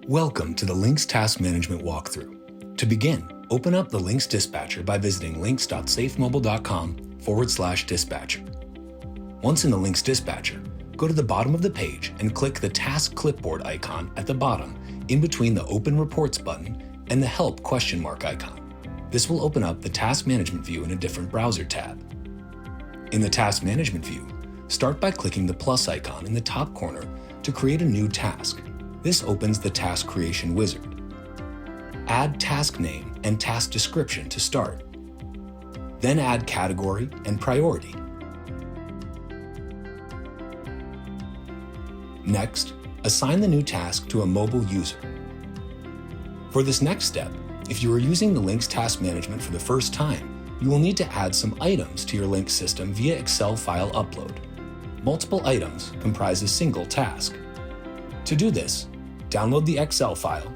Welcome to the LINX Task Management Walkthrough. To begin, open up the LINX Dispatcher by visiting linx.safemobile.com/dispatcher. Once in the LINX Dispatcher, go to the bottom of the page and click the Task Clipboard icon at the bottom in between the Open Reports button and the Help question mark icon. This will open up the Task Management view in a different browser tab. In the Task Management view, start by clicking the plus icon in the top corner to create a new task. This opens the Task Creation Wizard. Add task name and task description to start. Then add category and priority. Next, assign the new task to a mobile user. For this next step, if you are using the LINX Task Management for the first time, you will need to add some items to your LINX system via Excel file upload. Multiple items comprise a single task. To do this, download the Excel file,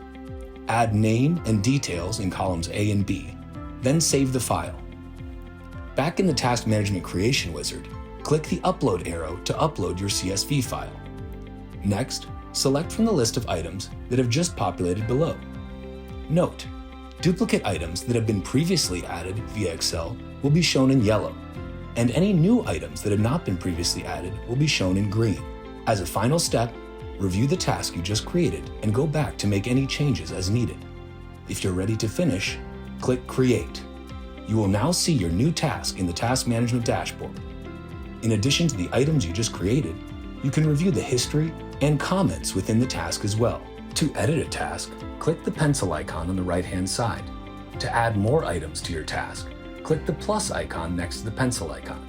add name and details in columns A and B, then save the file. Back in the Task Management Creation Wizard, click the Upload arrow to upload your CSV file. Next, select from the list of items that have just populated below. Note, duplicate items that have been previously added via Excel will be shown in yellow, and any new items that have not been previously added will be shown in green. As a final step, review the task you just created and go back to make any changes as needed. If you're ready to finish, click Create. You will now see your new task in the Task Management dashboard. In addition to the items you just created, you can review the history and comments within the task as well. To edit a task, click the pencil icon on the right-hand side. To add more items to your task, click the plus icon next to the pencil icon.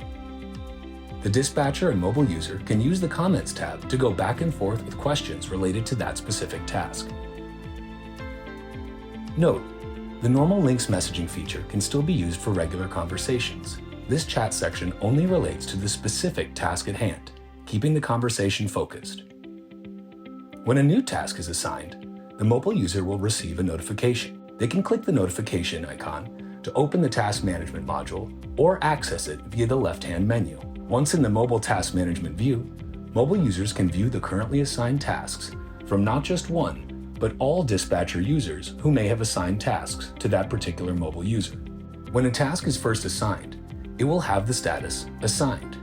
The dispatcher and mobile user can use the Comments tab to go back and forth with questions related to that specific task. Note, the normal LINX messaging feature can still be used for regular conversations. This chat section only relates to the specific task at hand, keeping the conversation focused. When a new task is assigned, the mobile user will receive a notification. They can click the notification icon to open the Task Management module or access it via the left-hand menu. Once in the Mobile Task Management view, mobile users can view the currently assigned tasks from not just one, but all dispatcher users who may have assigned tasks to that particular mobile user. When a task is first assigned, it will have the status Assigned.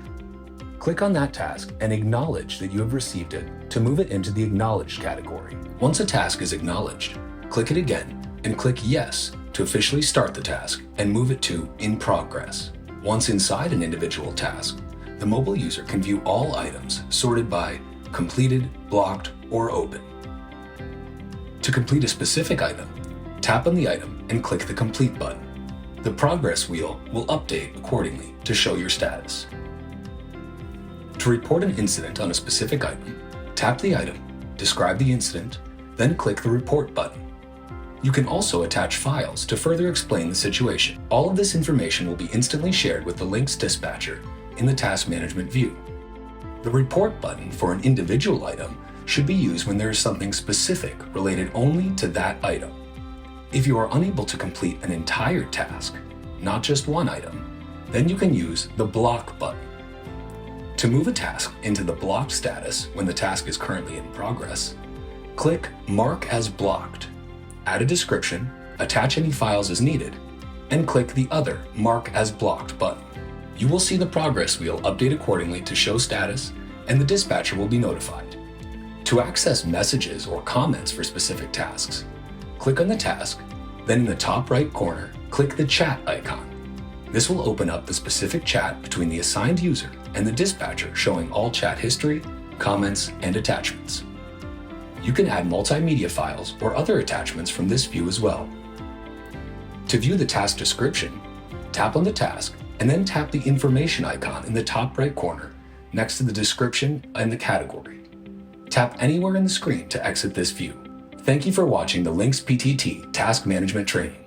Click on that task and acknowledge that you have received it to move it into the Acknowledged category. Once a task is acknowledged, click it again and click Yes to officially start the task and move it to In Progress. Once inside an individual task, the mobile user can view all items sorted by completed, blocked, or open. To complete a specific item, tap on the item and click the Complete button. The progress wheel will update accordingly to show your status. To report an incident on a specific item, tap the item, describe the incident, then click the Report button. You can also attach files to further explain the situation. All of this information will be instantly shared with the LINX Dispatcher in the Task Management view. The Report button for an individual item should be used when there is something specific related only to that item. If you are unable to complete an entire task, not just one item, then you can use the Block button. To move a task into the blocked status when the task is currently in progress, click Mark as Blocked. Add a description, attach any files as needed, and click the other Mark as Blocked button. You will see the progress wheel update accordingly to show status, and the dispatcher will be notified. To access messages or comments for specific tasks, click on the task, then in the top right corner, click the chat icon. This will open up the specific chat between the assigned user and the dispatcher, showing all chat history, comments, and attachments. You can add multimedia files or other attachments from this view as well. To view the task description, tap on the task and then tap the information icon in the top right corner next to the description and the category. Tap anywhere in the screen to exit this view. Thank you for watching the LINX PTT Task Management Training.